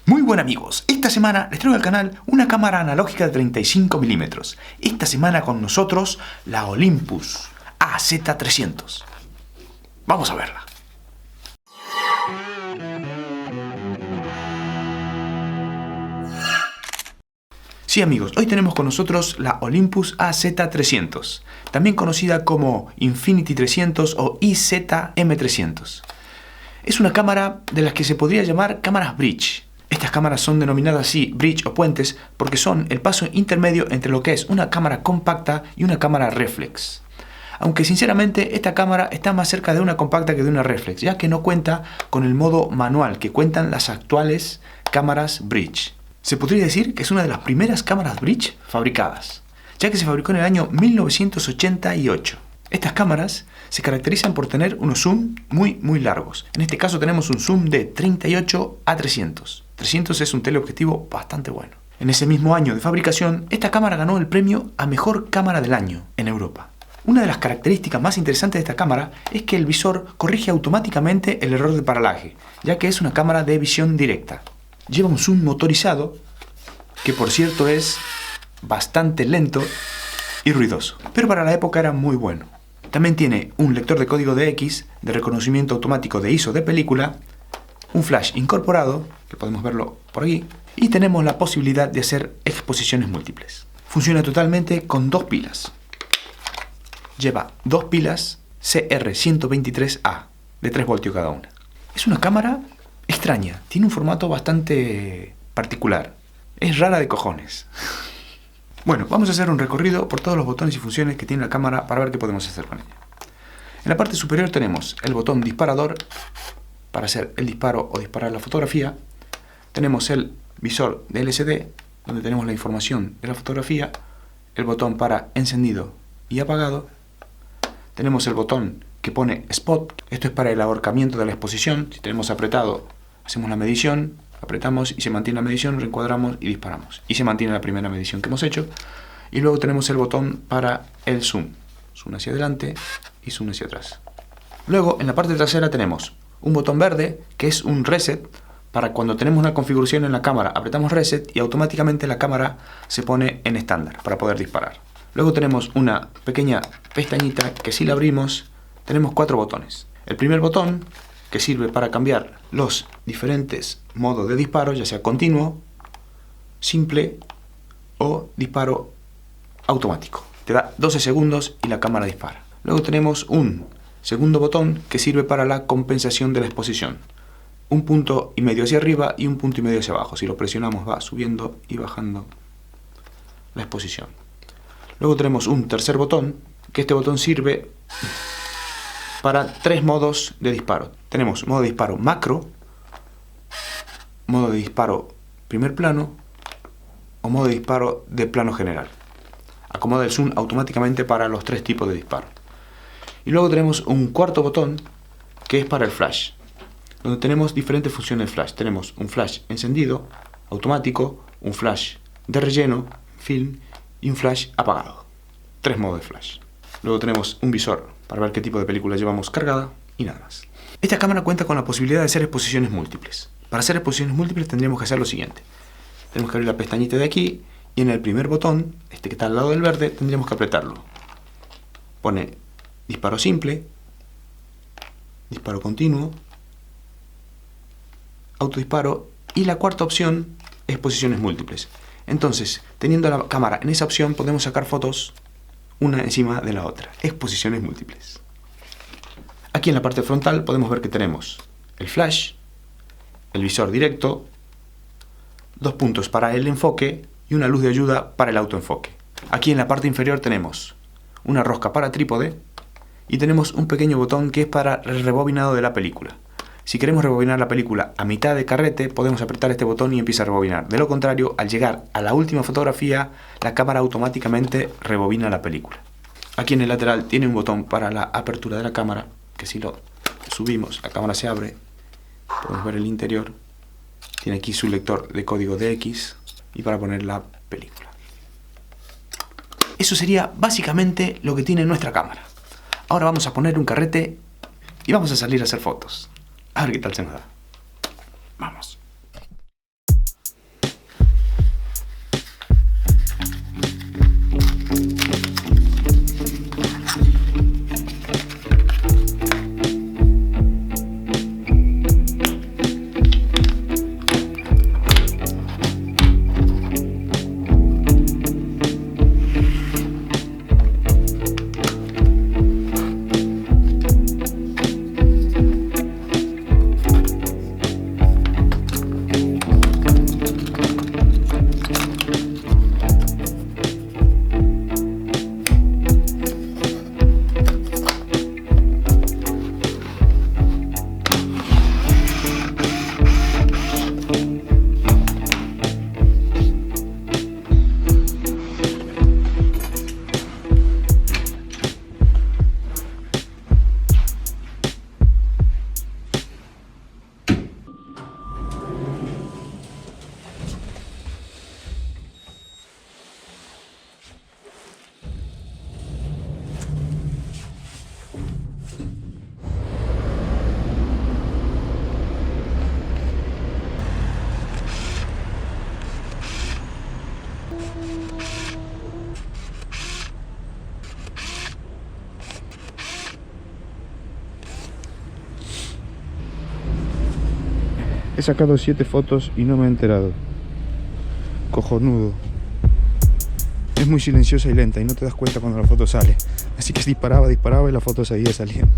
Muy buen amigos, esta semana les traigo al canal una cámara analógica de 35 mm. Esta semana con nosotros la Olympus AZ300. Vamos a verla. Sí amigos, hoy tenemos con nosotros la Olympus AZ300, también conocida como Infinity 300 o IZM300. Es una cámara de las que se podría llamar cámaras bridge. Estas cámaras son denominadas así, bridge o puentes, porque son el paso intermedio entre lo que es una cámara compacta y una cámara reflex. Aunque sinceramente esta cámara está más cerca de una compacta que de una reflex, ya que no cuenta con el modo manual que cuentan las actuales cámaras bridge. Se podría decir que es una de las primeras cámaras bridge fabricadas, ya que se fabricó en el año 1988. Estas cámaras se caracterizan por tener unos zoom muy largos. En este caso tenemos un zoom de 38 a 300. 300 es un teleobjetivo bastante bueno. En ese mismo año de fabricación, esta cámara ganó el premio a Mejor Cámara del Año en Europa. Una de las características más interesantes de esta cámara es que el visor corrige automáticamente el error de paralaje, ya que es una cámara de visión directa. Lleva un zoom motorizado, que por cierto es bastante lento y ruidoso, pero para la época era muy bueno. También tiene un lector de código de X, de reconocimiento automático de ISO de película, un flash incorporado, que podemos verlo por aquí, y tenemos la posibilidad de hacer exposiciones múltiples. Funciona totalmente con dos pilas. Lleva dos pilas CR123A, de 3 voltios cada una. Es una cámara extraña, tiene un formato bastante particular. Es rara de cojones. Bueno, vamos a hacer un recorrido por todos los botones y funciones que tiene la cámara para ver qué podemos hacer con ella. En la parte superior tenemos el botón disparador para hacer el disparo o disparar la fotografía. Tenemos el visor de LCD, donde tenemos la información de la fotografía, el botón para encendido y apagado. Tenemos el botón que pone Spot, esto es para el ahorcamiento de la exposición. Si tenemos apretado, hacemos la medición, apretamos y se mantiene la medición, reencuadramos y disparamos. Y se mantiene la primera medición que hemos hecho. Y luego tenemos el botón para el zoom. Zoom hacia adelante y zoom hacia atrás. Luego, en la parte trasera tenemos un botón verde, que es un reset, para cuando tenemos una configuración en la cámara, apretamos reset y automáticamente la cámara se pone en estándar para poder disparar. Luego tenemos una pequeña pestañita que si la abrimos, tenemos 4 botones. El primer botón, que sirve para cambiar los diferentes modos de disparo, ya sea continuo, simple o disparo automático. Te da 12 segundos y la cámara dispara. Luego tenemos un segundo botón que sirve para la compensación de la exposición. Un punto y medio hacia arriba y un punto y medio hacia abajo. Si lo presionamos va subiendo y bajando la exposición. Luego tenemos un tercer botón, que este botón sirve para 3 modos de disparo. Tenemos modo de disparo macro, modo de disparo primer plano o modo de disparo de plano general. Acomoda el zoom automáticamente para los 3 tipos de disparo. Y luego tenemos un cuarto botón que es para el flash, donde tenemos diferentes funciones de flash. Tenemos un flash encendido, automático, un flash de relleno, film, y un flash apagado. 3 modos de flash. Luego tenemos un visor para ver qué tipo de película llevamos cargada y nada más. Esta cámara cuenta con la posibilidad de hacer exposiciones múltiples. Para hacer exposiciones múltiples tendríamos que hacer lo siguiente. Tenemos que abrir la pestañita de aquí y en el primer botón, este que está al lado del verde, tendríamos que apretarlo. Pone disparo simple, disparo continuo, autodisparo y la cuarta opción, exposiciones múltiples. Entonces, teniendo la cámara en esa opción, podemos sacar fotos una encima de la otra. Exposiciones múltiples. Aquí en la parte frontal podemos ver que tenemos el flash, el visor directo, 2 puntos para el enfoque y una luz de ayuda para el autoenfoque. Aquí en la parte inferior tenemos una rosca para trípode y tenemos un pequeño botón que es para el rebobinado de la película. Si queremos rebobinar la película a mitad de carrete, podemos apretar este botón y empieza a rebobinar. De lo contrario, al llegar a la última fotografía, la cámara automáticamente rebobina la película. Aquí en el lateral tiene un botón para la apertura de la cámara, que si lo subimos, la cámara se abre. Podemos ver el interior. Tiene aquí su lector de código de X y para poner la película. Eso sería básicamente lo que tiene nuestra cámara. Ahora vamos a poner un carrete y vamos a salir a hacer fotos. A ver qué tal se nos da. Vamos. He sacado 7 fotos y no me he enterado. Cojonudo. Es muy silenciosa y lenta y no te das cuenta cuando la foto sale. Así que disparaba y la foto seguía saliendo.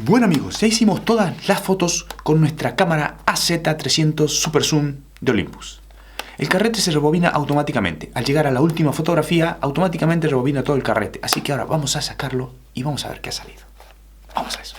Bueno amigos, ya hicimos todas las fotos con nuestra cámara AZ300 Super Zoom de Olympus. El carrete se rebobina automáticamente. Al llegar a la última fotografía, automáticamente rebobina todo el carrete. Así que ahora vamos a sacarlo y vamos a ver qué ha salido. Vamos a eso.